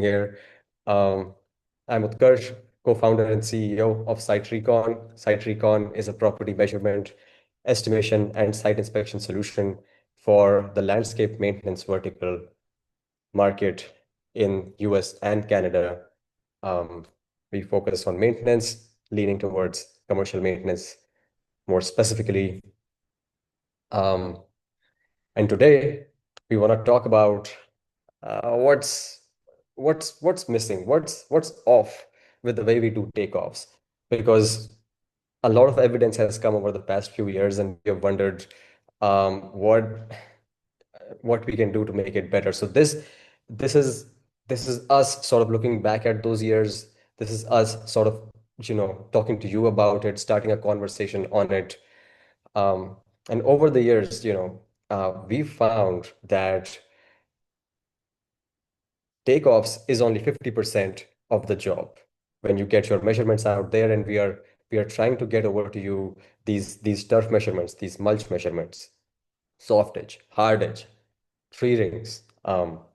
here. Um, I'm Utkarsh, co-founder and CEO of SiteRecon. SiteRecon is a property measurement, estimation, and site inspection solution for the landscape maintenance vertical market in US and Canada. Um, we focus on maintenance, leaning towards commercial maintenance more specifically. Um, and today we want to talk about what's missing, what's off with the way we do takeoffs, because a lot of evidence has come over the past few years, and we have wondered what we can do to make it better. So this is this is us sort of looking back at those years. This is us sort of talking to you about it, starting a conversation on it. Um, and over the years, we found that takeoffs is only 50% of the job. When you get your measurements out there, and we are trying to get over to you these turf measurements, these mulch measurements, soft edge, hard edge, tree rings,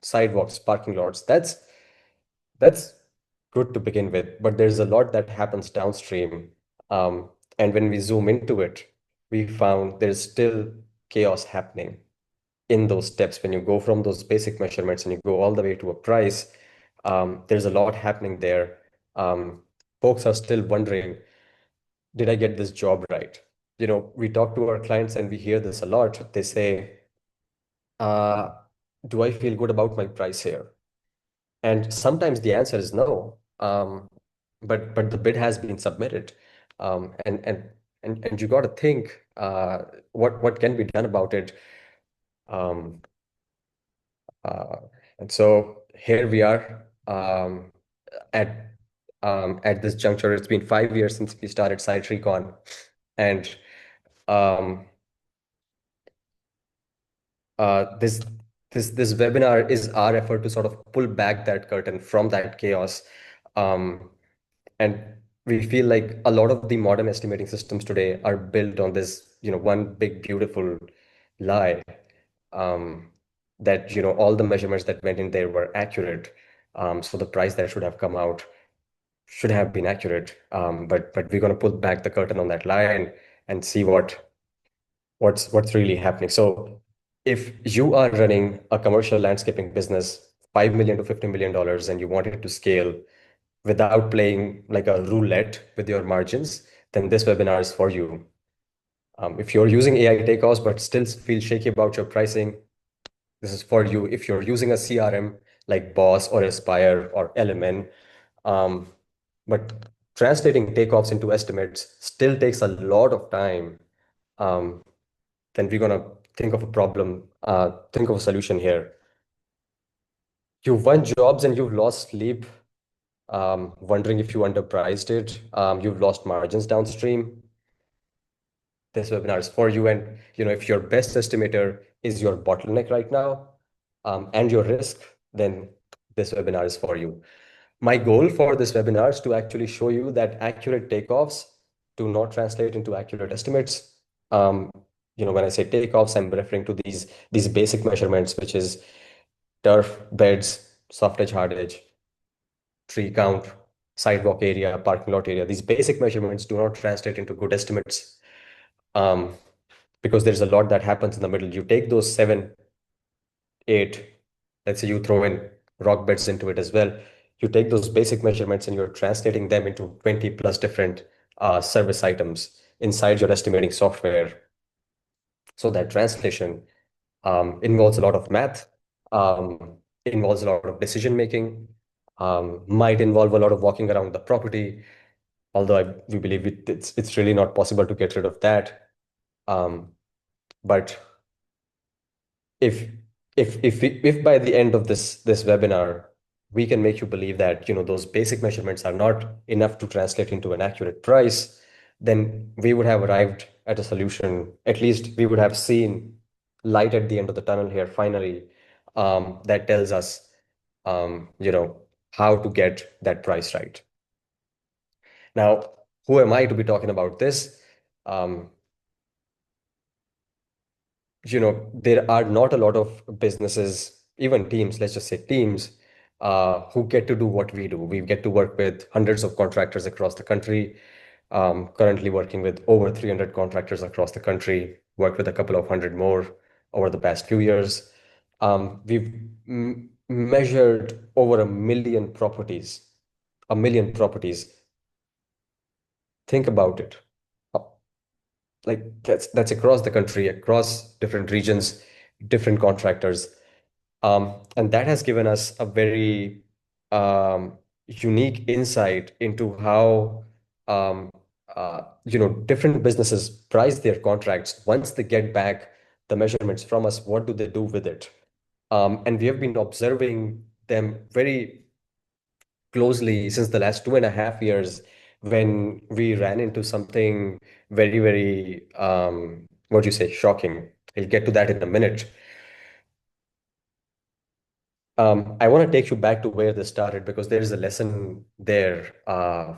sidewalks, parking lots. That's good to begin with, but there's a lot that happens downstream. And when we zoom into it, we found there's still chaos happening in those steps. When you go from those basic measurements and you go all the way to a price, there's a lot happening there. Um, Folks are still wondering, did I get this job right? We talk to our clients and we hear this a lot. They say, uh, do I feel good about my price here? And sometimes the answer is no. But the bid has been submitted. And you got to think, what can be done about it. Um, Uh, and so here we are at at this juncture. It's been 5 years since we started SiteRecon, and um, this this webinar is our effort to sort of pull back that curtain from that chaos. Um, and we feel like a lot of the modern estimating systems today are built on this, one big beautiful lie, um, that all the measurements that went in there were accurate. So the price that should have come out should have been accurate. But we're going to pull back the curtain on that lie and see what's really happening. So if you are running a commercial landscaping business, $5 million to $50 million, and you want it to scale without playing like a roulette with your margins, then this webinar is for you. If you're using AI takeoffs but still feel shaky about your pricing, this is for you. If you're using a CRM like Boss or Aspire or LMN, um, but translating takeoffs into estimates still takes a lot of time, um, then we're gonna think of a problem, think of a solution here. You've won jobs and you've lost sleep, wondering if you underpriced it. You've lost margins downstream. This webinar is for you. And if your best estimator is your bottleneck right now, and your risk, then this webinar is for you. My goal for this webinar is to actually show you that accurate takeoffs do not translate into accurate estimates. When I say takeoffs, I'm referring to these basic measurements, which is turf, beds, soft edge, hard edge, tree count, sidewalk area, parking lot area. These basic measurements do not translate into good estimates, um, because there's a lot that happens in the middle. You take those 7, 8, let's say you throw in rock beds into it as well. You take those basic measurements and you're translating them into 20 plus different service items inside your estimating software. So that translation involves a lot of math, involves a lot of decision making, might involve a lot of walking around the property, although we believe it's really not possible to get rid of that. But if if by the end of this webinar we can make you believe that those basic measurements are not enough to translate into an accurate price, then we would have arrived at a solution. At least we would have seen light at the end of the tunnel here finally, that tells us how to get that price right. Now, who am I to be talking about this? um, there are not a lot of businesses, even teams, let's just say teams, who get to do what we do. We get to work with hundreds of contractors across the country. Currently working with over 300 contractors across the country, worked with a couple of hundred more over the past few years. We've measured over a million properties. Think about it. Uh, Like that's across the country, across different regions, different contractors. And that has given us a very unique insight into how different businesses price their contracts. Once they get back the measurements from us, what do they do with it? And we have been observing them very closely since the last 2.5 years when we ran into something very, very, what do you say, shocking. I'll get to that in a minute. I want to take you back to where this started because there is a lesson there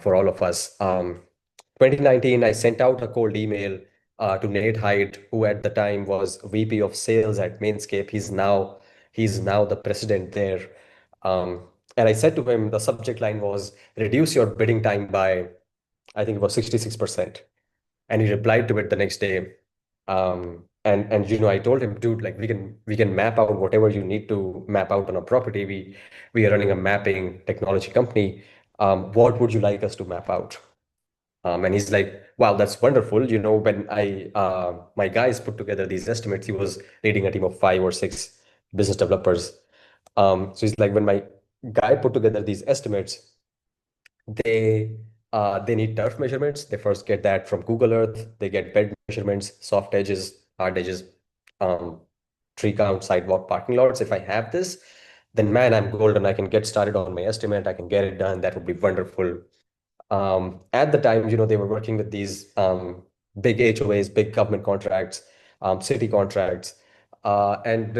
for all of us. 2019, I sent out a cold email to Nate Hyde, who at the time was VP of Sales at Mainscape. He's now the president there. Um, and I said to him, the subject line was reduce your bidding time by, I think it was 66%. And he replied to it the next day. And I told him, dude, like we can map out whatever you need to map out on a property. We are running a mapping technology company. What would you like us to map out? And he's like, wow, that's wonderful. When I my guys put together these estimates, he was leading a team of 5 or 6 business developers. So he's like, when my guy put together these estimates, they need turf measurements. They first get that from Google Earth. They get bed measurements, soft edges, hard edges, um, tree count, sidewalk, parking lots. If I have this, then man, I'm golden. I can get started on my estimate. I can get it done. That would be wonderful. At the time, they were working with these big HOAs, big government contracts, city contracts, and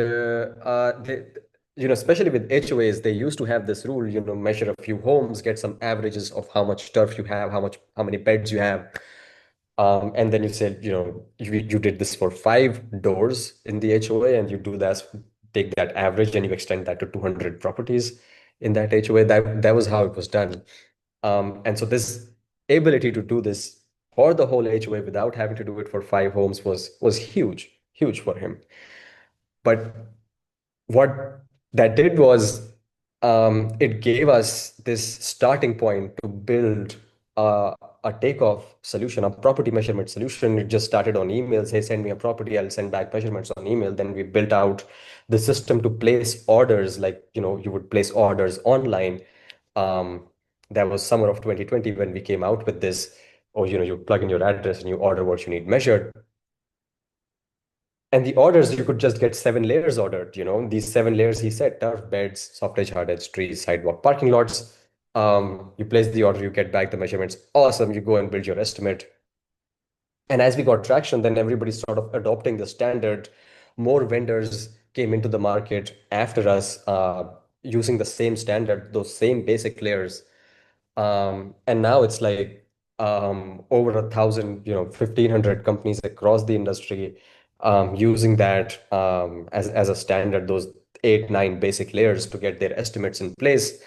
especially with HOAs, they used to have this rule, measure a few homes, get some averages of how much turf you have, how many beds you have, and then you said, you did this for 5 doors in the HOA, and you do that, take that average, and you extend that to 200 properties in that HOA. That was how it was done. And so this ability to do this for the whole HOA without having to do it for 5 homes was huge, huge for him. But what that did was it gave us this starting point to build a takeoff solution, a property measurement solution. It just started on emails. Hey, send me a property. I'll send back measurements on email. Then we built out the system to place orders, like, you would place orders online. Um, that was summer of 2020 when we came out with this. Or, you plug in your address and you order what you need measured. And the orders, you could just get 7 layers ordered. These 7 layers, he said, turf, beds, soft edge, hard edge, trees, sidewalk, parking lots. You place the order, you get back the measurements. Awesome. You go and build your estimate. And as we got traction, then everybody's sort of adopting the standard. More vendors came into the market after us, using the same standard, those same basic layers. And now it's like over 1,000, 1,500 companies across the industry using that as a standard, those 8, 9 basic layers to get their estimates in place.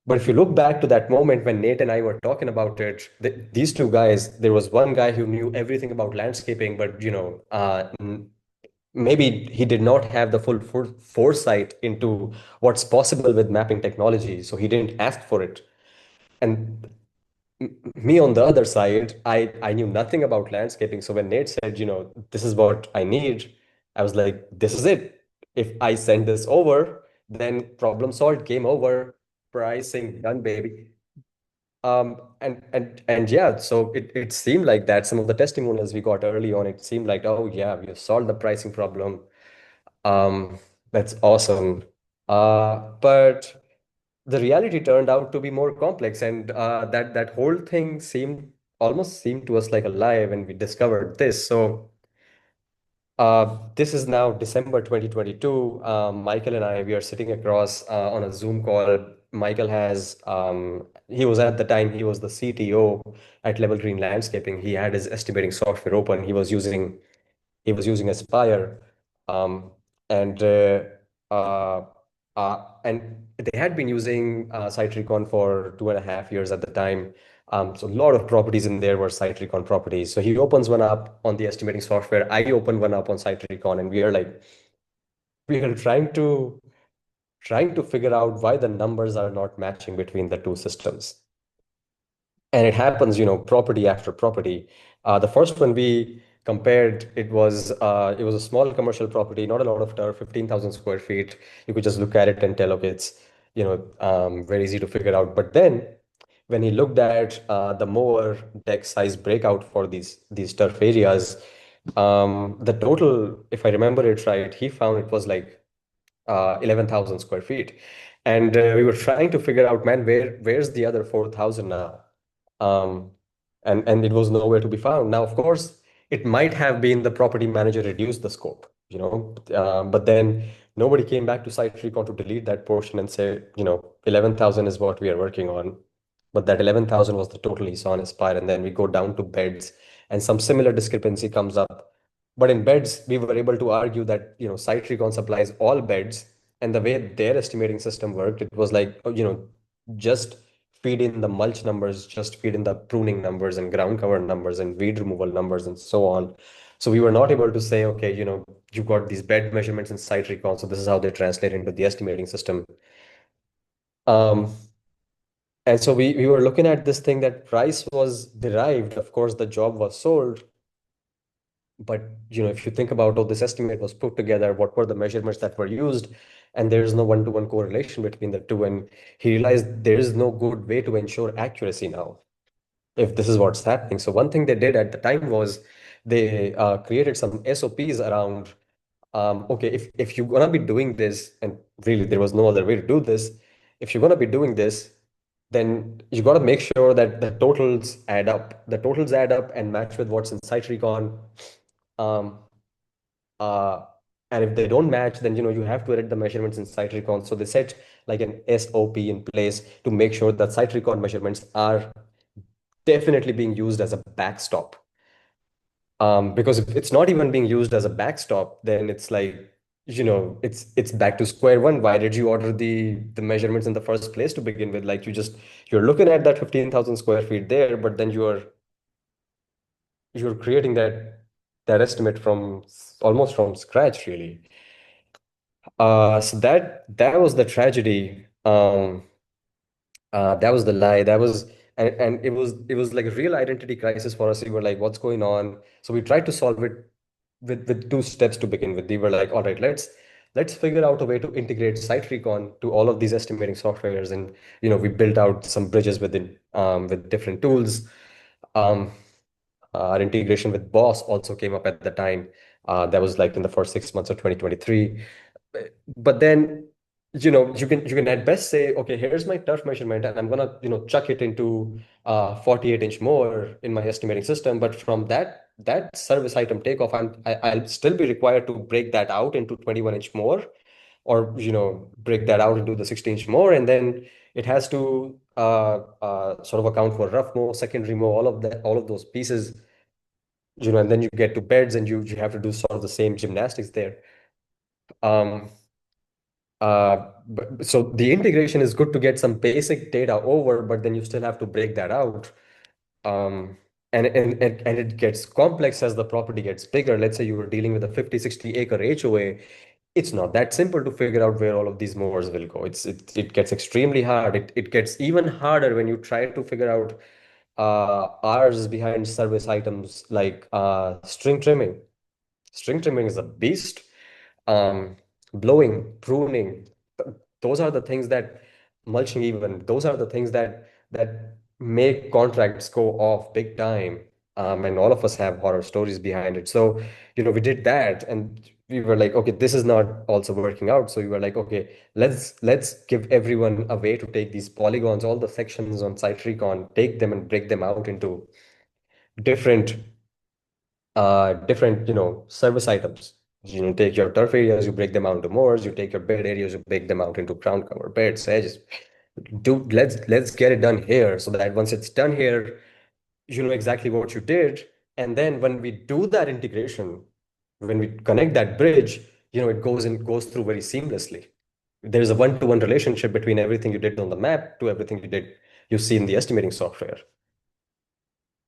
But if you look back to that moment when Nate and I were talking about it, these two guys, there was one guy who knew everything about landscaping, but maybe he did not have the full foresight into what's possible with mapping technology, so he didn't ask for it. And me on the other side, I knew nothing about landscaping. So when Nate said, this is what I need, I was like, this is it. If I send this over, then problem solved, game over, pricing done, baby. And yeah, so it seemed like that. Some of the testimonials we got early on, it seemed like, oh yeah, we have solved the pricing problem. Um, that's awesome. But the reality turned out to be more complex, and that whole thing almost seemed to us like a lie when we discovered this. So this is now December 2022. Michael and I, we are sitting across on a Zoom call. Michael he was at the time, he was the CTO at Level Green Landscaping. He had his estimating software open. He was using Aspire. Um, and And they had been using SiteRecon for 2.5 years at the time. So a lot of properties in there were SiteRecon properties. So he opens one up on the estimating software. I open one up on SiteRecon, and we are trying to figure out why the numbers are not matching between the two systems. And it happens, property after property. The first one we compared, it was a small commercial property, not a lot of turf, 15,000 square feet. You could just look at it and tell, okay, it's very easy to figure out. But then when he looked at the mower deck size breakout for these turf areas, the total, if I remember it right, he found it was like 11,000 square feet. And we were trying to figure out, man, where's the other 4,000 now? Um, and it was nowhere to be found. Now, of course, it might have been the property manager reduced the scope, but then nobody came back to SiteRecon to delete that portion and say, 11,000 is what we are working on. But that 11,000 was the total he saw in Aspire. And then we go down to beds, and some similar discrepancy comes up. But in beds, we were able to argue that, SiteRecon supplies all beds, and the way their estimating system worked, it was like, just feed in the mulch numbers, just feed in the pruning numbers and ground cover numbers and weed removal numbers and so on. So we were not able to say, okay, you've got these bed measurements in SiteRecon, so this is how they translate into the estimating system. Um, and so we were looking at this thing that price was derived. Of course, the job was sold. But if you think about how this estimate was put together, what were the measurements that were used, and there is no one-to-one correlation between the two, and he realized there is no good way to ensure accuracy now if this is what's happening. So one thing they did at the time was they created some SOPs around, okay, if you're gonna be doing this, and really there was no other way to do this, if you're gonna be doing this, then you got to make sure that the totals add up. The totals add up and match with what's in SiteRecon. Um, uh, and if they don't match, then you have to edit the measurements in SiteRecon. So they set like an SOP in place to make sure that SiteRecon measurements are definitely being used as a backstop. Because if it's not even being used as a backstop, then it's like, it's back to square one. Why did you order the measurements in the first place to begin with? Like you're looking at that 15,000 square feet there, but then you're creating that estimate from almost from scratch, really. So that was the tragedy. That was the lie. And it was like a real identity crisis for us. We were like, what's going on? So we tried to solve it with two steps to begin with. We were like, all right, let's figure out a way to integrate SiteRecon to all of these estimating softwares. And we built out some bridges with different tools. Um, our integration with Boss also came up at the time. That was like in the first 6 months of 2023. But then, you can at best say, okay, here's my turf measurement, and I'm gonna, chuck it into 48-inch mower in my estimating system. But from that service item takeoff, I'll still be required to break that out into 21-inch mower, or break that out into the 16-inch mower, and then it has to sort of account for rough mow, secondary mow, all of those pieces, and then you get to beds, and you have to do sort of the same gymnastics there. Um, so the integration is good to get some basic data over, but then you still have to break that out. Um, and it gets complex as the property gets bigger. Let's say you were dealing with a 50, 60 acre HOA. It's not that simple to figure out where all of these mowers will go. It gets extremely hard. It gets even harder when you try to figure out R's behind service items like string trimming. String trimming is a beast. Um, Blowing, pruning, those are the things that mulching even, those are the things that make contracts go off big time. And all of us have horror stories behind it. So, we did that, and we were like, okay, this is not also working out. So we were like, okay, let's give everyone a way to take these polygons, all the sections on SiteRecon, take them and break them out into different different, service items. Take your turf areas, you break them out into mowers. You take your bed areas, you break them out into ground cover beds, edges. Dude, let's get it done here, so that once it's done here, you know exactly what you did. And then when we do that integration, when we connect that bridge, it goes through very seamlessly. there's a one-to-one relationship between everything you did on the map to everything you see in the estimating software.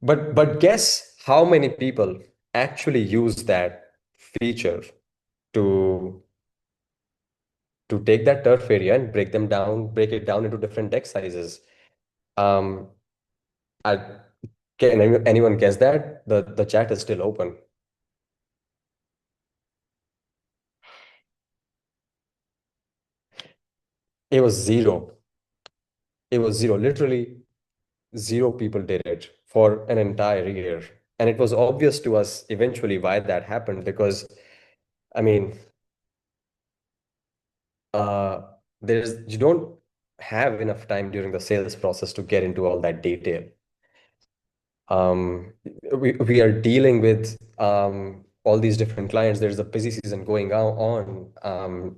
But guess how many people actually use that feature to take that turf area and break it down into different deck sizes. Um, I, can anyone guess that? The chat is still open. It was zero. It was zero. Literally zero people did it for an entire year. And it was obvious to us eventually why that happened because, I mean, uh, you don't have enough time during the sales process to get into all that detail. um, we are dealing with all these different clients. There's a busy season going on.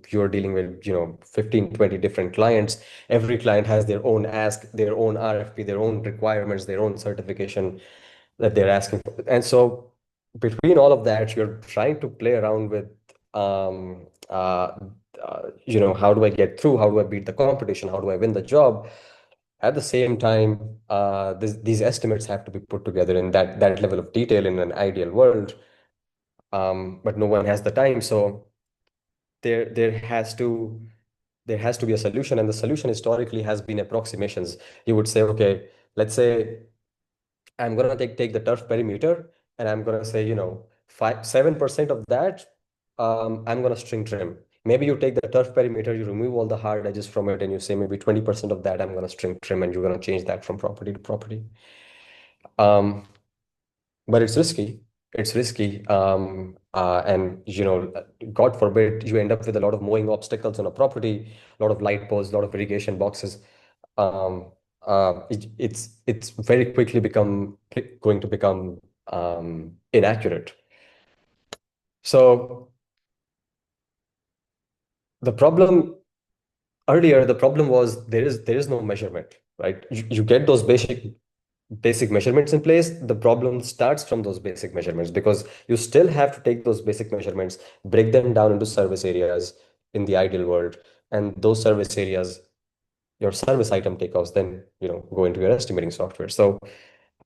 You're dealing with 15, 20 different clients. Every client has their own ask, their own RFP, their own requirements, their own certification that they're asking for. And so between all of that, you're trying to play around with um, uh, how do I get through? How do I beat the competition? How do I win the job? At the same time, these estimates have to be put together in that level of detail in an ideal world, but no one has the time. So there there has to there has to be a solution, and the solution historically has been approximations. You would say, okay, let's say I'm gonna take the turf perimeter, and I'm gonna say, 7% of that, I'm gonna string trim. Maybe you take the turf perimeter, you remove all the hard edges from it, and you say maybe 20% of that I'm gonna string trim, and you're gonna change that from property to property. Um, but it's risky. It's risky. And God forbid you end up with a lot of mowing obstacles on a property, a lot of light posts, a lot of irrigation boxes. Um, it's very quickly going to become inaccurate. So the problem the problem was there is no measurement, right? You get those basic measurements in place. The problem starts from those basic measurements because you still have to take those basic measurements, break them down into service areas in the ideal world, and those service areas, your service item takeoffs, then go into your estimating software. So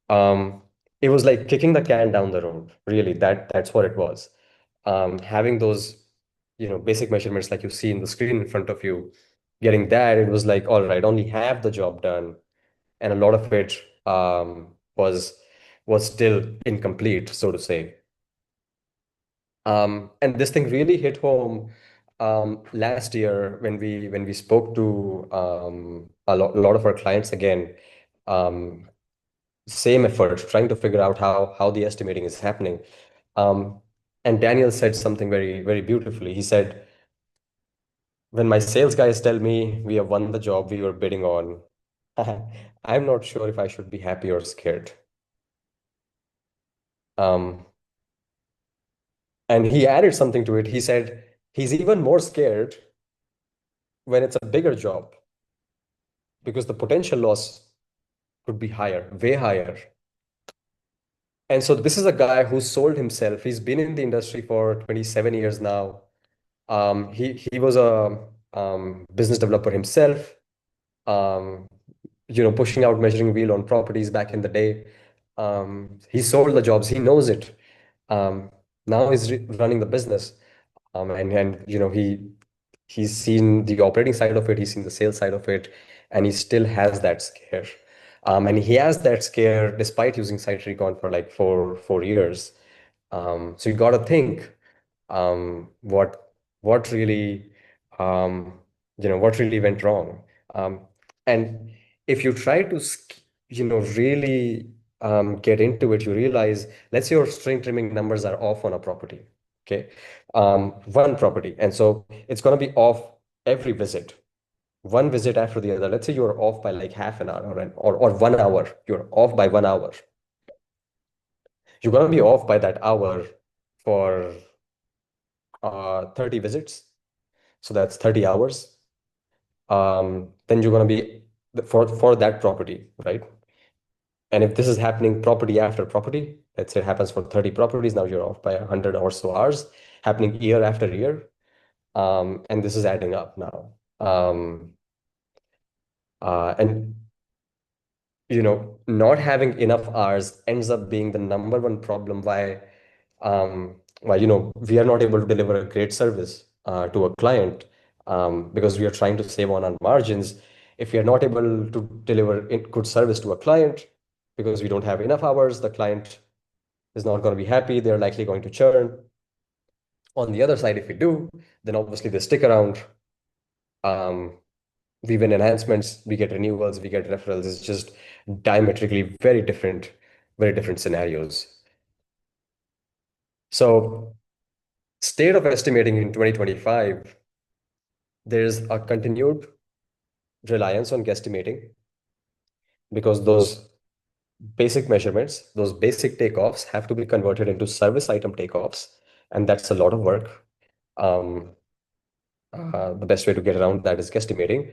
um, it was like kicking the can down the road. Really, that's what it was. Having those basic measurements like you see in the screen in front of you, getting that, it was like, all right, only half the job done, and a lot of it was still incomplete, so to say. And this thing really hit home last year when we spoke to a lot of our clients again. Um, Same effort, trying to figure out how the estimating is happening. Um, and Daniel said something very, very beautifully. He said, when my sales guys tell me we have won the job we were bidding on, I'm not sure if I should be happy or scared. Um, and he added something to it. He said he's even more scared when it's a bigger job because the potential loss could be higher, way higher. And so this is a guy who sold himself. He's been in the industry for 27 years now. He was a business developer himself. Um, pushing out measuring wheel on properties back in the day. He sold the jobs. He knows it. Um, Now he's running the business. And he's seen the operating side of it. He's seen the sales side of it, and he still has that scare. And he has that scare despite using SiteRecon for like four years. So you got to think what really what really went wrong. And if you try to really get into it, you realize, let's say your string trimming numbers are off on a property, okay, one property, and so it's going to be off every visit, one visit after the other. Let's say you're off by like half an hour or 1 hour. You're off by 1 hour. You're going to be off by that hour for 30 visits. So that's 30 hours. Then you're going to be for that property, right? And if this is happening property after property, let's say it happens for 30 properties, now you're off by 100 or so hours, happening year after year. And this is adding up now. Um, and not having enough hours ends up being the number one problem why we are not able to deliver a great service to a client, because we are trying to save on our margins. If we are not able to deliver good service to a client because we don't have enough hours, the client is not going to be happy. They're likely going to churn. On the other side, if we do, then obviously they stick around. Um, we win enhancements, we get renewals, we get referrals. It's just diametrically very different scenarios. So, state of estimating in 2025, there's a continued reliance on guesstimating because those basic measurements, those basic takeoffs have to be converted into service item takeoffs, and that's a lot of work. Um, the best way to get around that is guesstimating.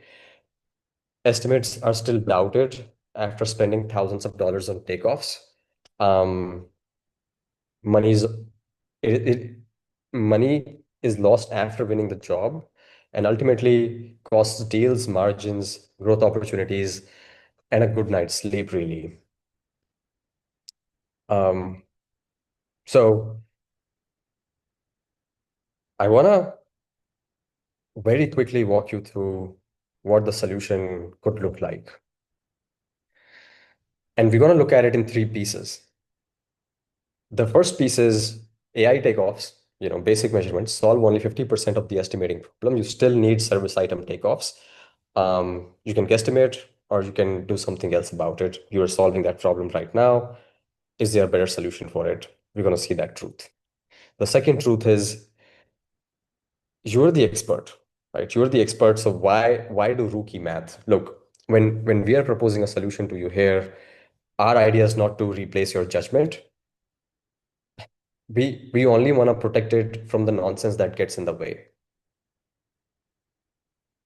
Estimates are still doubted after spending thousands of dollars on takeoffs. Um, money's it money is lost after winning the job and ultimately costs deals, margins, growth opportunities, and a good night's sleep, really. Um, so I want to very quickly walk you through what the solution could look like. And we're going to look at it in three pieces. The first piece is AI takeoffs, basic measurements solve only 50% of the estimating problem. You still need service item takeoffs. You can guesstimate or you can do something else about it. You're solving that problem right now. Is there a better solution for it? We're going to see that truth. The second truth is you're the expert, right? You're the expert. So why do rookie math? Look, when we are proposing a solution to you here, our idea is not to replace your judgment. We only want to protect it from the nonsense that gets in the way.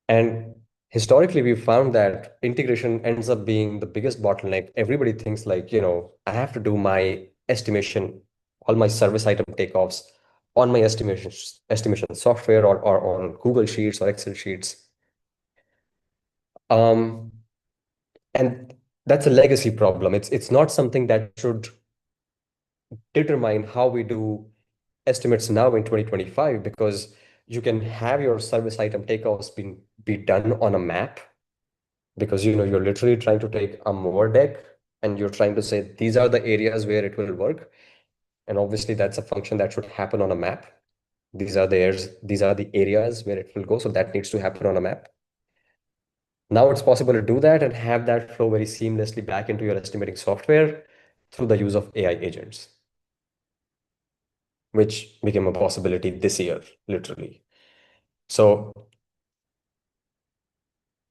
And historically, we've found that integration ends up being the biggest bottleneck. Everybody thinks like, I have to do my estimation, all my service item takeoffs on my estimation software or on Google Sheets or Excel sheets. Um, and that's a legacy problem. It's not something that should determine how we do estimates now in 2025, because you can have your service item takeoffs be done on a map, because you're literally trying to take a Moore deck and you're trying to say these are the areas where it will work. And obviously that's a function that should happen on a map. These are the areas where it will go. So that needs to happen on a map. Now it's possible to do that and have that flow very seamlessly back into your estimating software through the use of AI agents, which became a possibility this year, literally. So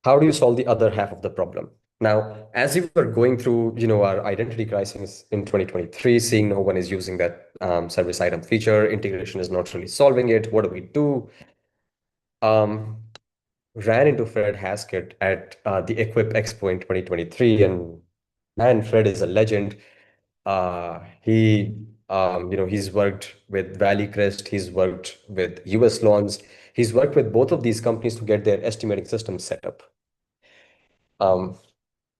how do you solve the other half of the problem? Now, as you were going through, our identity crisis in 2023, seeing no one is using that service item feature, integration is not really solving it. What do we do? Um, ran into Fred Haskett at the Equip Expo in 2023, and man, Fred is a legend. He's worked with Valley Crest, he's worked with US Lawns, he's worked with both of these companies to get their estimating systems set up. Um,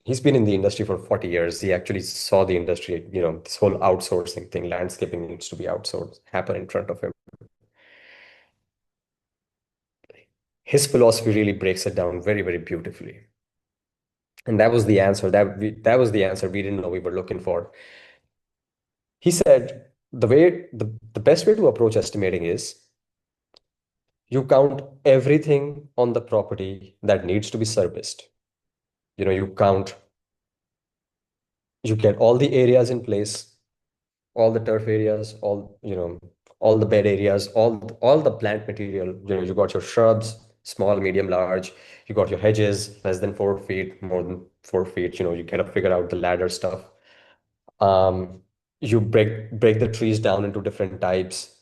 he's been in the industry for 40 years. He actually saw the industry, this whole outsourcing thing, landscaping needs to be outsourced, happen in front of him. His philosophy really breaks it down very, very beautifully. And that was the answer that was the answer we didn't know we were looking for. He said the best way to approach estimating is you count everything on the property that needs to be serviced. You get all the areas in place, all the turf areas, all the bed areas, all the plant material. You got your shrubs, small, medium, large. You got your hedges, less than 4 feet, more than 4 feet. You gotta figure out the ladder stuff. Um, you break the trees down into different types,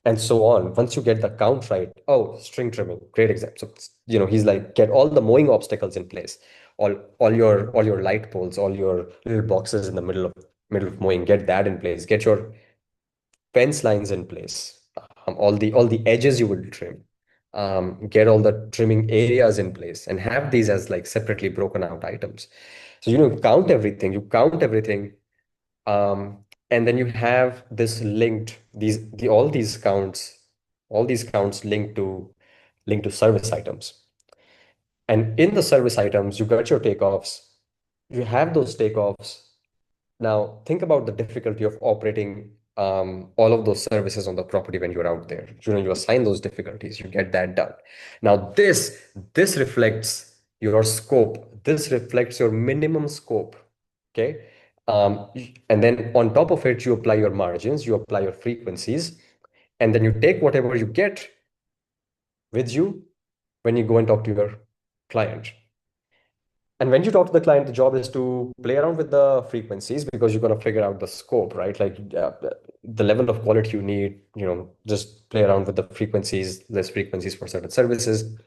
and so on. Once you get the count right, oh, string trimming, great example. So, he's like, get all the mowing obstacles in place, all your light poles, all your little boxes in the middle of mowing, get that in place. Get your fence lines in place. All the edges you will trim. get all the trimming areas in place, and have these as like separately broken out items. So, count everything, um, and then you have this linked, all these counts linked to service items. And in the service items, you got your takeoffs. You have those takeoffs. Now, think about the difficulty of operating all of those services on the property when you're out there. You assign those difficulties, you get that done. Now, this reflects your scope. This reflects your minimum scope. Okay. And then on top of it, you apply your margins, you apply your frequencies, and then you take whatever you get with you when you go and talk to your client. And when you talk to the client, the job is to play around with the frequencies because you're going to figure out the scope, right? Like the level of quality you need, just play around with the frequencies, less frequencies for certain services.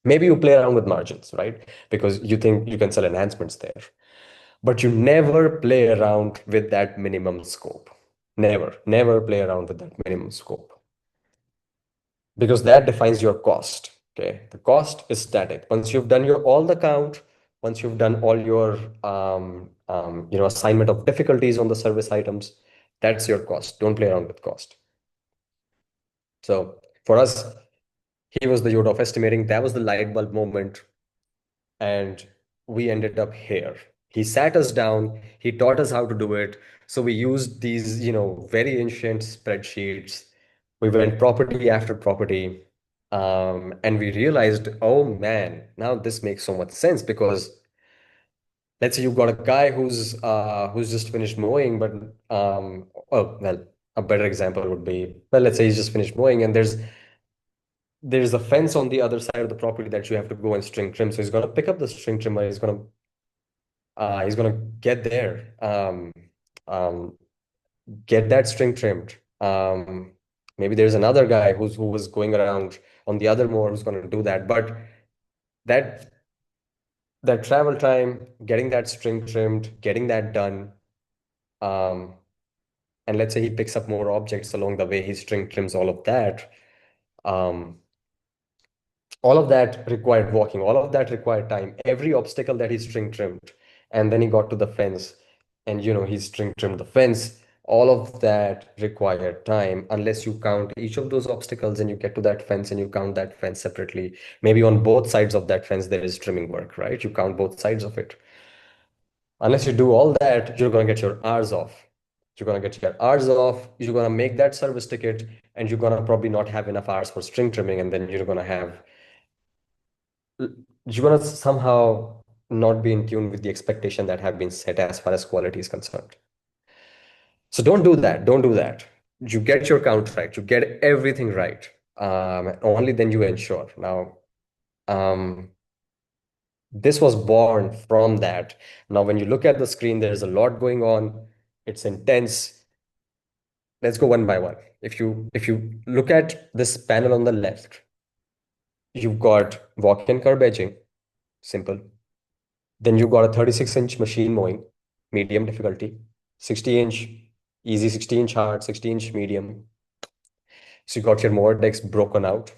Maybe you play around with margins, right? Because you think you can sell enhancements there. But you never play around with that minimum scope. Never play around with that minimum scope, because that defines your cost. Okay, the cost is static. Once you've done your all the count, once you've done all your assignment of difficulties on the service items, that's your cost. Don't play around with cost. So for us, he was the Yoda of estimating. That was the light bulb moment, and we ended up here. He sat us down, he taught us how to do it. So we used these, very ancient spreadsheets. We went property after property, and we realized, oh man, now this makes so much sense. Because let's say you've got a guy who's just finished mowing, but oh well, a better example would be, well, let's say he's just finished mowing, and there's a fence on the other side of the property that you have to go and string trim. So he's gonna pick up the string trimmer. He's gonna get there, um, get that string trimmed. Maybe there's another guy who was going around on the other mower who's gonna do that. But that that travel time, getting that string trimmed, getting that done, um, and let's say he picks up more objects along the way, he string trims all of that. Um, all of that required walking, all of that required time. Every obstacle that he string trimmed, and then he got to the fence, and he string trimmed the fence. All of that required time, unless you count each of those obstacles and you get to that fence and you count that fence separately. Maybe on both sides of that fence there is trimming work, right? You count both sides of it. Unless you do all that, you're going to get your hours off. You're going to get your hours off. You're going to make that service ticket, and you're going to probably not have enough hours for string trimming, and then you're going to somehow not be in tune with the expectation that have been set as far as quality is concerned. So don't do that. Don't do that. You get your count right. You get everything right. Only then you ensure. Now, this was born from that. Now, when you look at the screen, there's a lot going on. It's intense. Let's go one by one. If you look at this panel on the left, you've got walk-in curb edging, simple. Then you've got a 36-inch machine mowing, medium difficulty, 60-inch easy, 60-inch hard, 60-inch medium. So you got your mower decks broken out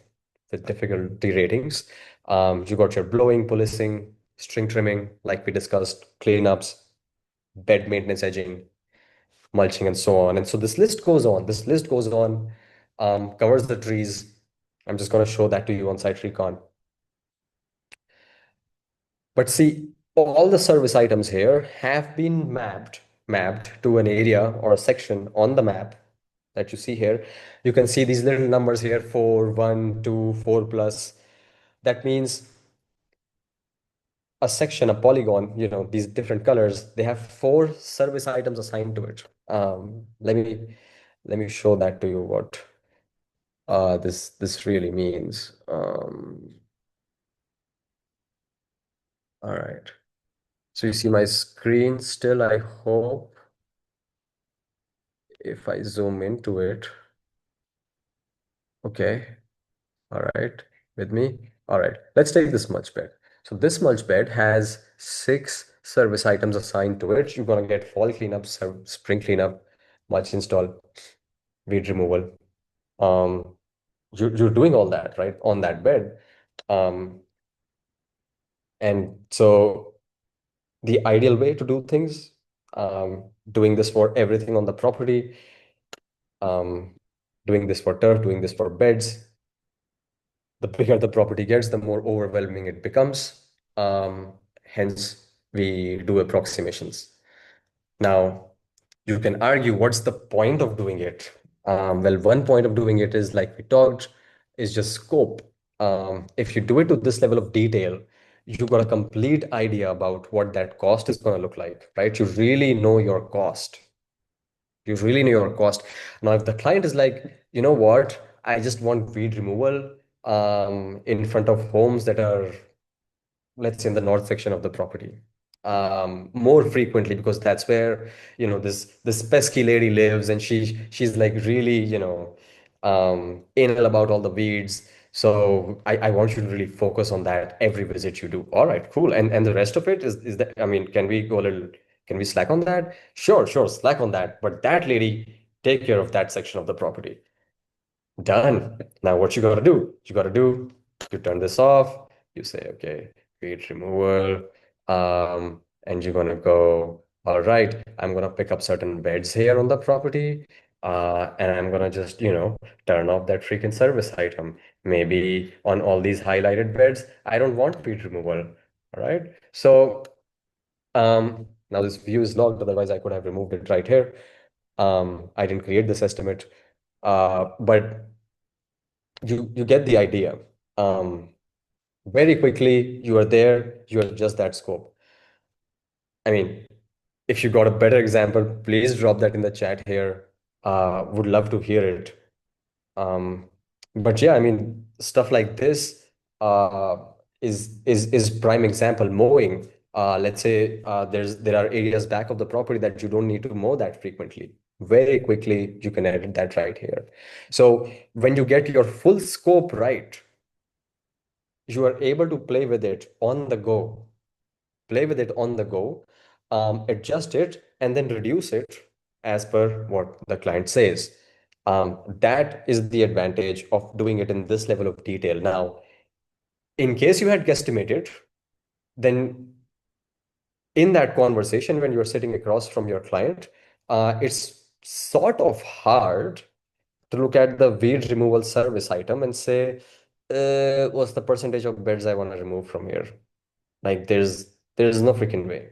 with difficulty ratings. You got your blowing, policing, string trimming, like we discussed, cleanups, bed maintenance, edging, mulching, and so on. And so this list goes on. This list goes on, covers the trees. I'm just going to show that to you on SiteRecon. But see, all the service items here have been mapped to an area or a section on the map that you see here. You can see these little numbers here, 4, 1, 2, 4 plus. That means a section, a polygon, these different colors, they have 4 service items assigned to it. Let me show that to you, what this really means. All right. So you see my screen still, I hope, if I zoom into it. Okay. All right. With me? All right. Let's take this mulch bed. So this mulch bed has 6 service items assigned to it. You're going to get fall cleanup, spring cleanup, mulch install, weed removal. Um, you're doing all that, right, on that bed. Um, and so the ideal way to do things, doing this for everything on the property, um, doing this for turf, doing this for beds, the bigger the property gets, the more overwhelming it becomes. Hence, we do approximations. Now, you can argue what's the point of doing it? Well, one point of doing it is, like we talked, is just scope. If you do it to this level of detail, you got a complete idea about what that cost is going to look like, right? You really know your cost. You really know your cost. Now, if the client is like, you know what, I just want weed removal in front of homes that are, let's say, in the north section of the property, more frequently, because that's where, this pesky lady lives, and she's like really, anal about all the weeds. So I want you to really focus on that every visit you do. All right, cool. And the rest of it is that, I mean, can we slack on that? Sure, sure, slack on that. But that lady, take care of that section of the property. Done. Now what you gotta do? You turn this off. You say, okay, create removal. And you're gonna go, all right, I'm gonna pick up certain beds here on the property. And I'm gonna just, turn off that freaking service item. Maybe on all these highlighted beds, I don't want weed removal. All right. So now this view is locked, otherwise I could have removed it right here. I didn't create this estimate. But you get the idea. Um, Very quickly, you are there, you adjust that scope. I mean, if you got a better example, please drop that in the chat here. Would love to hear it. Um, but yeah, I mean, stuff like this uh, is prime example. Mowing. Let's say there are areas back of the property that you don't need to mow that frequently. Very quickly, you can edit that right here. So when you get your full scope right, you are able to play with it on the go, adjust it, and then reduce it as per what the client says. That is the advantage of doing it in this level of detail. Now, in case you had guesstimated, then in that conversation, when you're sitting across from your client, it's sort of hard to look at the weed removal service item and say, what's the percentage of beds I want to remove from here? Like there's no freaking way.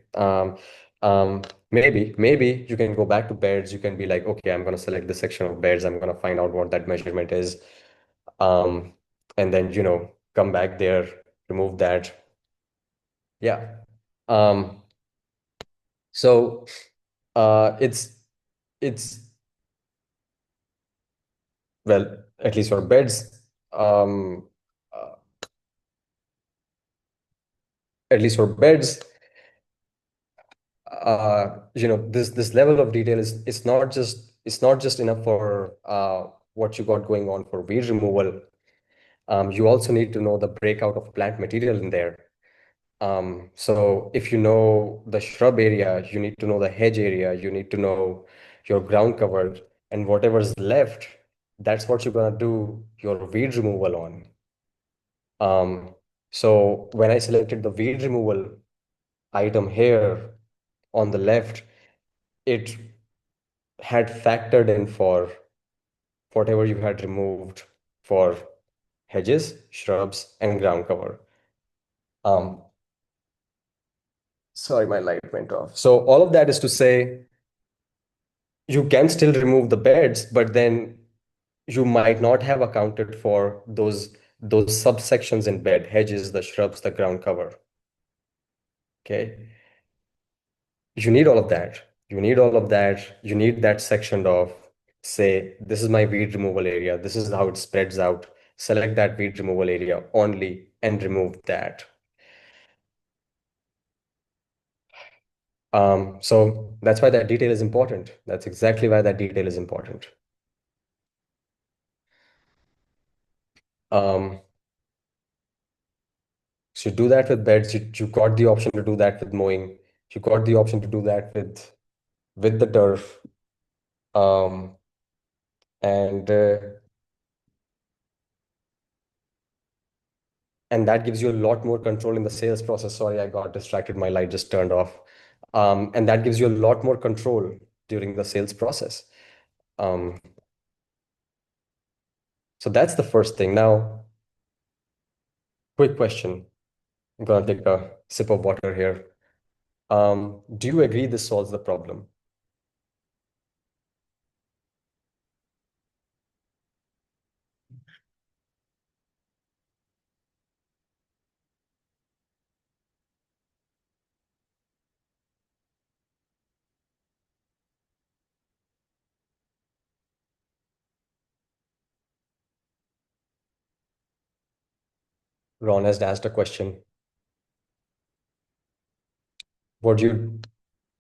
Maybe you can go back to beds. You can be like, okay, I'm gonna select this section of beds. I'm gonna find out what that measurement is. Um, and then come back there, remove that. Yeah. Um, so it's well, at least for beds, um, uh, at least for beds, this level of detail is it's not just enough for what you got going on for weed removal. You also need to know the breakout of plant material in there. So if you know the shrub area, you need to know the hedge area, you need to know your ground cover, and whatever's left, that's what you're gonna do your weed removal on. So when I selected the weed removal item here on the left, it had factored in for whatever you had removed for hedges, shrubs, and ground cover. Um, Sorry, my light went off. So all of that is to say you can still remove the beds, but then you might not have accounted for those subsections in bed, hedges, the shrubs, the ground cover. Okay. You need all of that. You need all of that. You need that section of, say, this is my weed removal area. This is how it spreads out. Select that weed removal area only and remove that. So that's why that detail is important. That's exactly why that detail is important. Um, so you do that with beds. You got the option to do that with mowing. You got the option to do that with the turf. Um, and and that gives you a lot more control in the sales process. Sorry, I got distracted. My light just turned off. And that gives you a lot more control during the sales process. Um, so that's the first thing. Now, quick question. I'm gonna take a sip of water here. Do you agree this solves the problem? Ron has asked a question. Would you,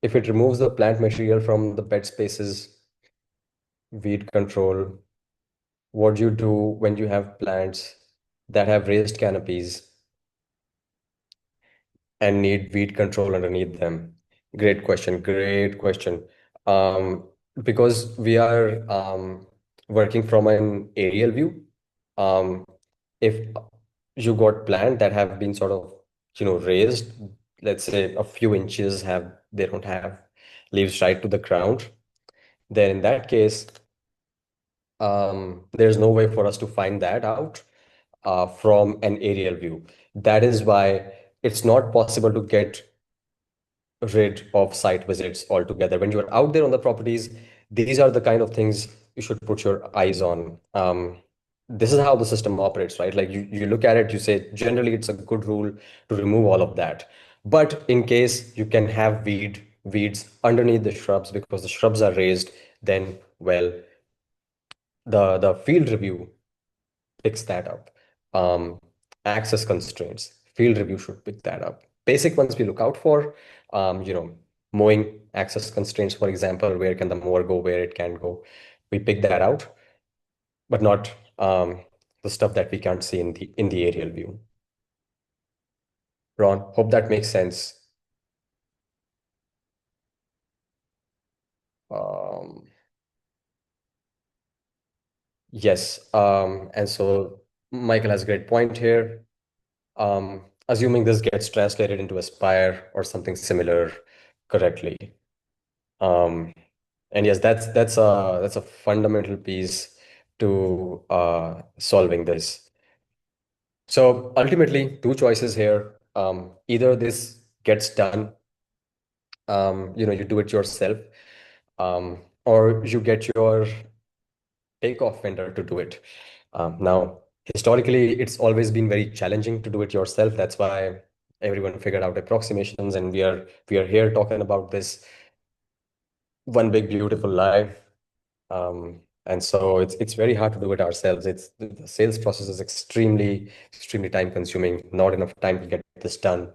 if it removes the plant material from the bed spaces, weed control, what do you do when you have plants that have raised canopies and need weed control underneath them? Great question. Great question. Um, because we are working from an aerial view, um, if you got plant that have been sort of, raised, let's say a few inches have, they don't have leaves right to the ground, then in that case, there's no way for us to find that out from an aerial view. That is why it's not possible to get rid of site visits altogether. When you're out there on the properties, these are the kind of things you should put your eyes on. This is how the system operates, right? Like you look at it, you say, generally, it's a good rule to remove all of that. But in case you can have weeds underneath the shrubs because the shrubs are raised, then, well, the field review picks that up. Um, Access constraints, field review should pick that up. Basic ones we look out for, mowing access constraints, for example, where can the mower go, where it can go. We pick that out, but not the stuff that we can't see in the aerial view. Ron, hope that makes sense. Um, yes, and so Michael has a great point here. Assuming this gets translated into Aspire or something similar correctly. Um, and yes, that's a fundamental piece to solving this. So ultimately, two choices here. Either this gets done, you do it yourself, or you get your takeoff vendor to do it. Now, historically, it's always been very challenging to do it yourself. That's why everyone figured out approximations, and we are here talking about this one big beautiful lie. And so it's very hard to do it ourselves. It's the sales process is extremely time consuming, not enough time to get this done.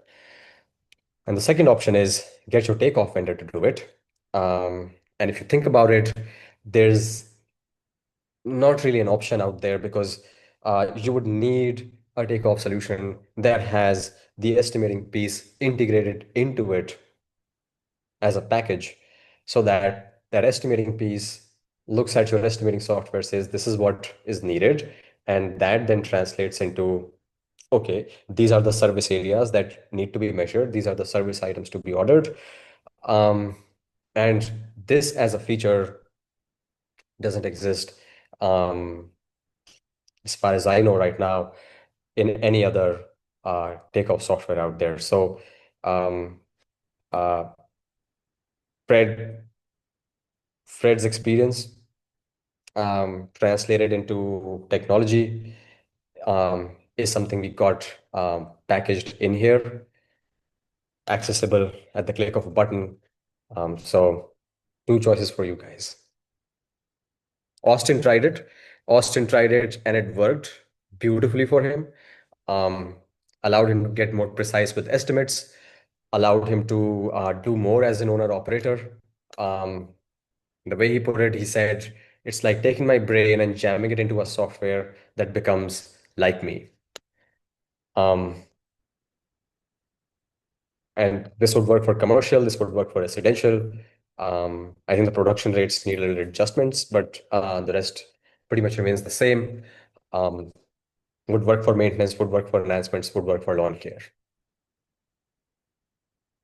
And the second option is get your takeoff vendor to do it. And if you think about it, there's not really an option out there because you would need a takeoff solution that has the estimating piece integrated into it as a package so that that estimating piece looks at your estimating software, says this is what is needed, and that then translates into, okay, these are the service areas that need to be measured, these are the service items to be ordered. um, and this as a feature doesn't exist, um, as far as I know right now, in any other takeoff software out there. So um, uh, Fred Fred's experience translated into technology is something we got packaged in here, accessible at the click of a button. So two choices for you guys. Austin tried it. Austin tried it and it worked beautifully for him. Um, Allowed him to get more precise with estimates, allowed him to do more as an owner operator. Um, the way he put it, he said, it's like taking my brain and jamming it into a software that becomes like me. Um, and this would work for commercial, this would work for residential. I think the production rates need a little adjustments, but the rest pretty much remains the same. Um, would work for maintenance, would work for enhancements, would work for lawn care.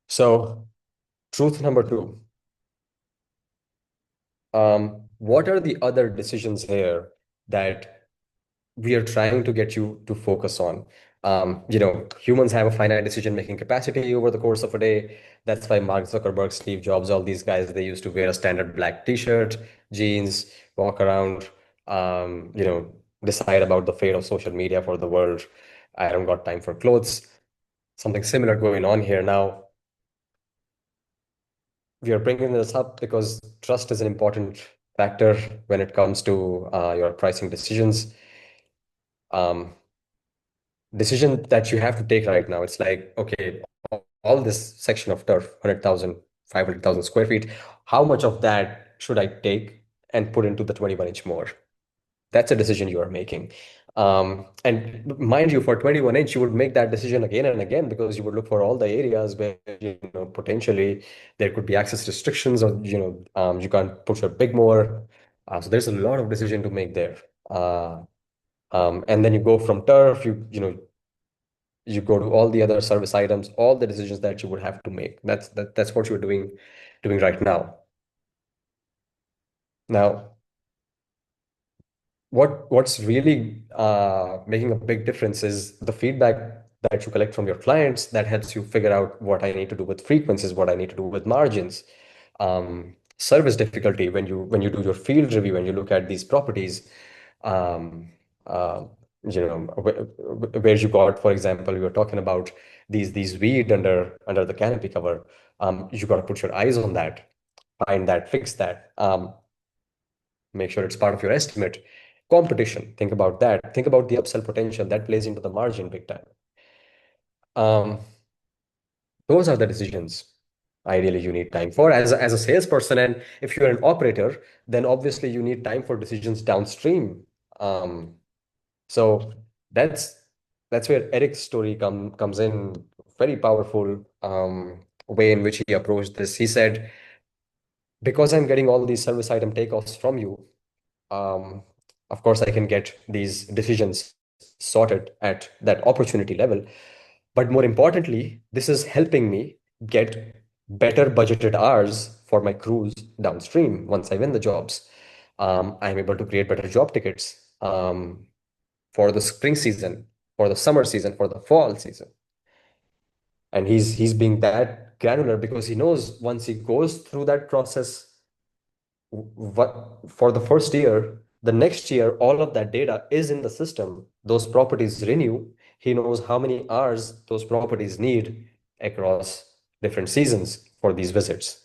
So, truth number two, what are the other decisions here that we are trying to get you to focus on? Humans have a finite decision-making capacity over the course of a day. That's why Mark Zuckerberg, Steve Jobs, all these guys, they used to wear a standard black t-shirt, jeans, walk around, um, you know, decide about the fate of social media for the world. I don't got time for clothes. Something similar going on here now. We are bringing this up because trust is an important factor when it comes to your pricing decisions. Um, Decision that you have to take right now. It's like, okay, all this section of turf, 100,000, 500,000 square feet, how much of that should I take and put into the 21-inch more? That's a decision you are making. And mind you, for 21-inch, you would make that decision again and again because you would look for all the areas where, potentially there could be access restrictions or, you can't put your big more. So there's a lot of decision to make there. And then you go from turf, you go to all the other service items, all the decisions that you would have to make. That's what you're doing right now. Now, what's really making a big difference is the feedback that you collect from your clients that helps you figure out what I need to do with frequencies, what I need to do with margins, service difficulty when you do your field review, when you look at these properties, um, uh, where you got, for example, you were talking about these weed under the canopy cover. You got to put your eyes on that, find that, fix that. Make sure it's part of your estimate. Competition, think about that. Think about the upsell potential that plays into the margin big time. Um, those are the decisions ideally you need time for as a salesperson. And if you're an operator, then obviously you need time for decisions downstream. Um, so that's that's where Eric's story comes in. Very powerful way in which he approached this. He said, because I'm getting all these service item takeoffs from you, um, of course, I can get these decisions sorted at that opportunity level. But more importantly, this is helping me get better budgeted hours for my crews downstream once I win the jobs. I'm able to create better job tickets for the spring season, for the summer season, for the fall season. And he's being that granular because he knows once he goes through that process, what for the first year, the next year, all of that data is in the system. Those properties renew. He knows how many hours those properties need across different seasons for these visits.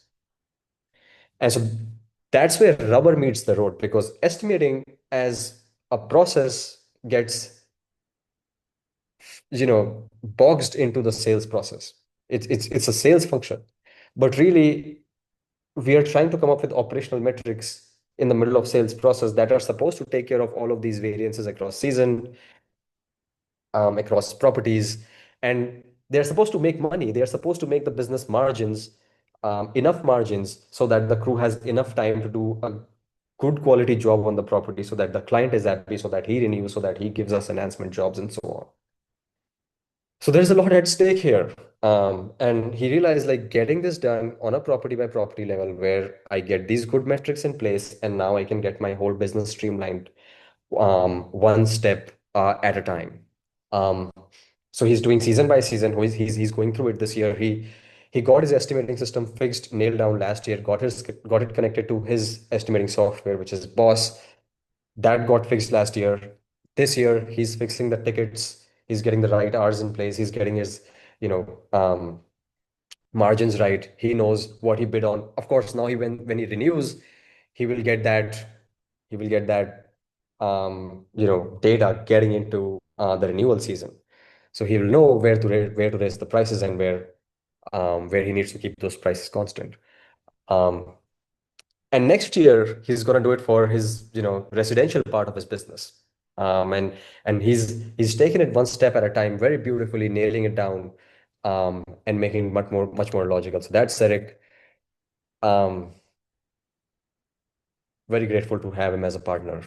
And so that's where rubber meets the road because estimating as a process gets, boxed into the sales process. It's a sales function. But really, we are trying to come up with operational metrics in the middle of sales process that are supposed to take care of all of these variances across season, across properties, and they're supposed to make money. They are supposed to make the business margins, enough margins so that the crew has enough time to do a good quality job on the property, so that the client is happy, so that he renews, so that he gives us enhancement jobs and so on. So there's a lot at stake here. And he realized like getting this done on a property by property level where I get these good metrics in place and now I can get my whole business streamlined one step at a time. Um, so he's doing season by season. He's going through it this year. He got his estimating system fixed, nailed down last year, got it connected to his estimating software, which is Boss. That got fixed last year. This year, he's fixing the tickets. He's getting the right hours in place. He's getting his, you know, um, margins right. He knows what he bid on. Of course, now when he renews, he will get that he will get that data getting into the renewal season. So he will know where to raise the prices and where he needs to keep those prices constant. Um, and next year he's going to do it for his residential part of his business. And he's taken it one step at a time, very beautifully nailing it down, and making much more logical. So that's Eric. um, very grateful to have him as a partner.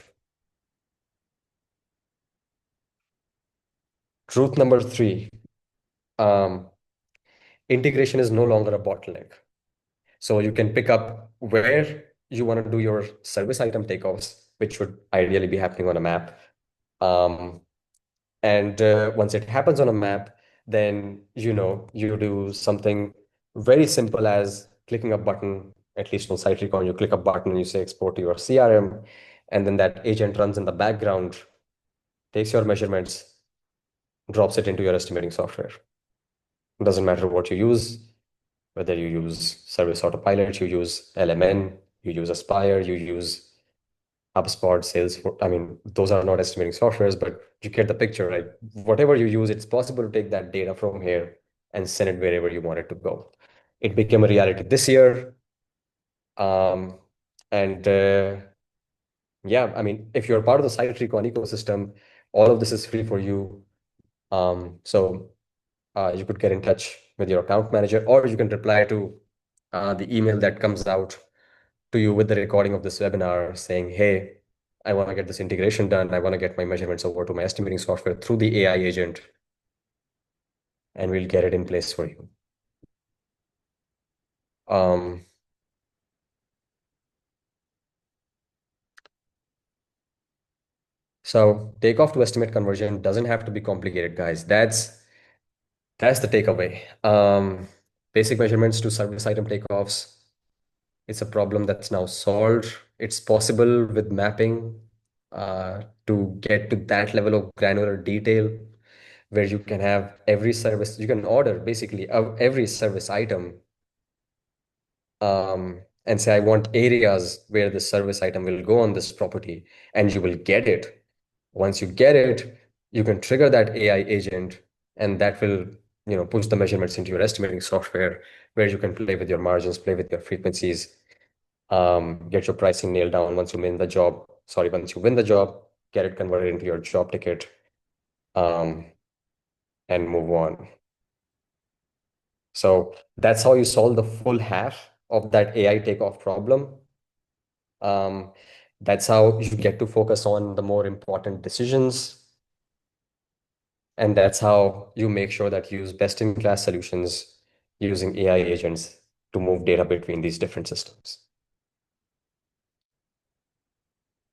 Truth number three, um, integration is no longer a bottleneck. So you can pick up where you want to do your service item takeoffs, which should ideally be happening on a map. Um, and once it happens on a map, then you do something very simple as clicking a button. At least on SiteRecon, you click a button and you say export to your CRM, and then that agent runs in the background, takes your measurements, drops it into your estimating software. It doesn't matter what you use, whether you use Service Autopilot, you use LMN, you use Aspire, you use HubSpot, Salesforce. I mean, those are not estimating softwares, but you get the picture, right? Whatever you use, it's possible to take that data from here and send it wherever you want it to go. It became a reality this year. Um, and yeah, I mean, if you're part of the SiteRecon ecosystem, all of this is free for you. So you could get in touch with your account manager, or you can reply to the email that comes out to you with the recording of this webinar saying, hey, I want to get this integration done. I want to get my measurements over to my estimating software through the AI agent, and we'll get it in place for you. Um, so takeoff to estimate conversion doesn't have to be complicated, guys. That's the takeaway. Basic measurements to service item takeoffs. It's a problem that's now solved. It's possible with mapping to get to that level of granular detail where you can have every service, you can order basically every service item and say, I want areas where the service item will go on this property, and you will get it. Once you get it, you can trigger that AI agent, and that will, push the measurements into your estimating software where you can play with your margins, play with your frequencies, get your pricing nailed down once you win the job. Sorry, once you win the job, get it converted into your job ticket, um, and move on. So that's how you solve the full half of that AI takeoff problem. Um, that's how you get to focus on the more important decisions. And that's how you make sure that you use best-in-class solutions using AI agents to move data between these different systems.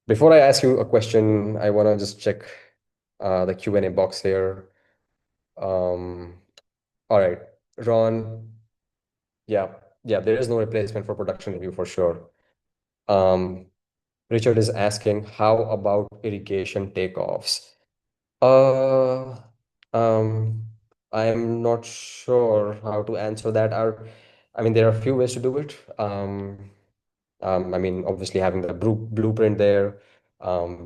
Before I ask you a question, I want to just check the Q&A box here. All right, Ron. Yeah, yeah, there is no replacement for production review for sure. Um, Richard is asking, how about irrigation takeoffs? Uh, um, I'm not sure how to answer that. I mean, there are a few ways to do it. I mean, obviously having the blueprint there,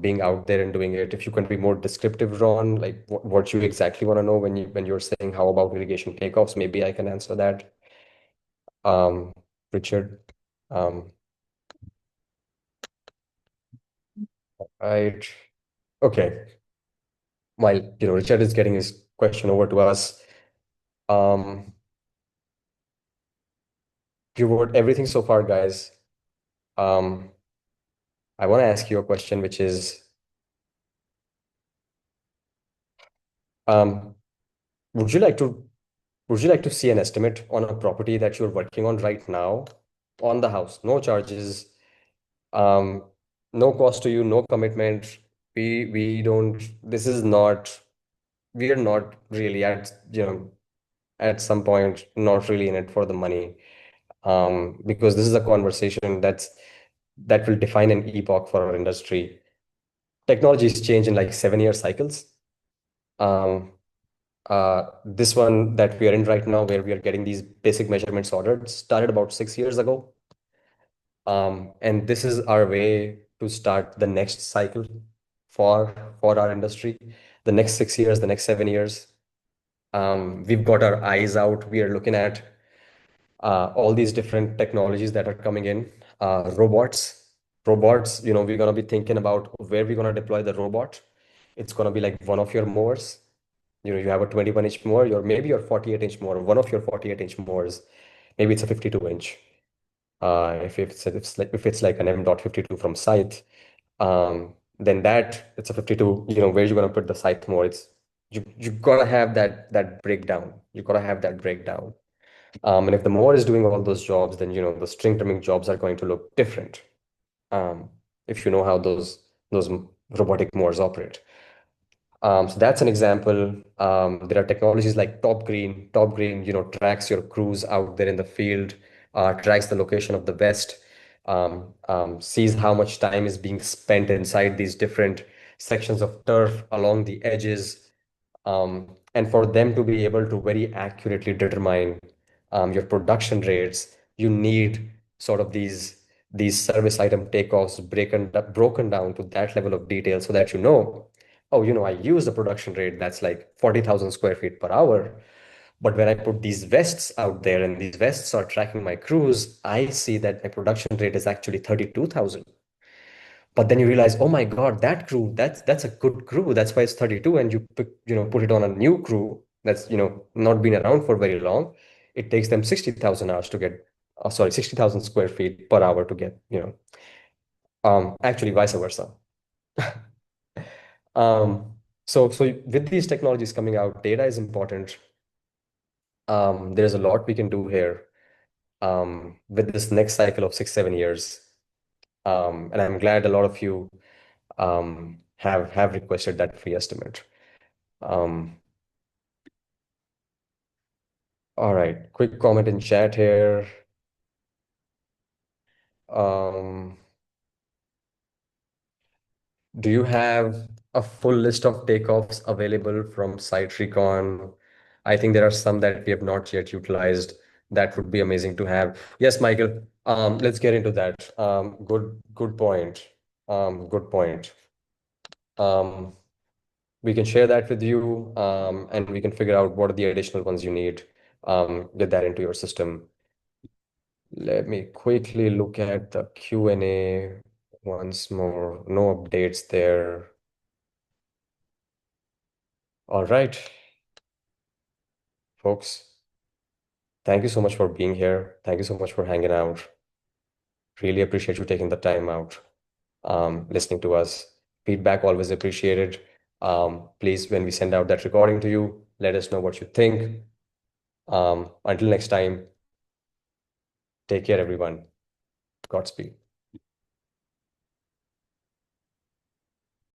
being out there and doing it. If you can be more descriptive, Ron, like what you exactly want to know when you're saying how about irrigation takeoffs, maybe I can answer that. Um, Richard. Um, right. Okay. While Richard is getting his question over to us, um, you wrote everything so far, guys. Um, I want to ask you a question, which is, um, would you like to would you like to see an estimate on a property that you're working on right now on the house? No charges, um, no cost to you, no commitment. We don't. This is not. We are not really at some point not really in it for the money, because this is a conversation that will define an epoch for our industry. Technologies change in like 7-year cycles. Um, this one that we are in right now, where we are getting these basic measurements ordered, started about 6 years ago. And this is our way to start the next cycle for our industry, the next 6 years, the next 7 years. We've got our eyes out. We are looking at all these different technologies that are coming in. Robots, we're going to be thinking about where we're going to deploy the robot. It's going to be like one of your mowers. You have a 21-inch mower, or maybe your 48-inch mower, one of your 48-inch mowers. Maybe it's a 52-inch. If it's like an M.52 from Scythe, then that it's a 52. Where you're going to put the Scythe mower? You gotta have that breakdown. You gotta have that breakdown. And if the mod is doing all those jobs, then the string trimming jobs are going to look different. Um, if you know how those robotic mods operate. So that's an example. There are technologies like Top Green. Top Green, tracks your crews out there in the field, tracks the location of the vest, sees how much time is being spent inside these different sections of turf along the edges, and for them to be able to very accurately determine your production rates, you need sort of these service item takeoffs broken down to that level of detail so that oh, I use the production rate that's like 40,000 square feet per hour. But when I put these vests out there and these vests are tracking my crews, I see that my production rate is actually 32,000. But then you realize, oh my God, that crew, that's a good crew. That's why it's 32. And put it on a new crew that's, not been around for very long. It takes them 60,000 hours to get, sorry, 60,000 square feet per hour to get, actually vice versa. So with these technologies coming out, data is important. There's a lot we can do here with this next cycle of 6, 7 years. And I'm glad a lot of you have requested that free estimate. Um, all right, quick comment in chat here. Um, do you have a full list of takeoffs available from SiteRecon? I think there are some that we have not yet utilized. That would be amazing to have. Yes, Michael. Let's get into that. Good point. Good point. Um, we can share that with you, and we can figure out what are the additional ones you need. Get that into your system. Let me quickly look at the Q&A once more. No updates there. All right, folks. Thank you so much for being here. Thank you so much for hanging out. Really appreciate you taking the time out, listening to us. Feedback always appreciated. Please, when we send out that recording to you, let us know what you think. Until next time, take care, everyone. Godspeed.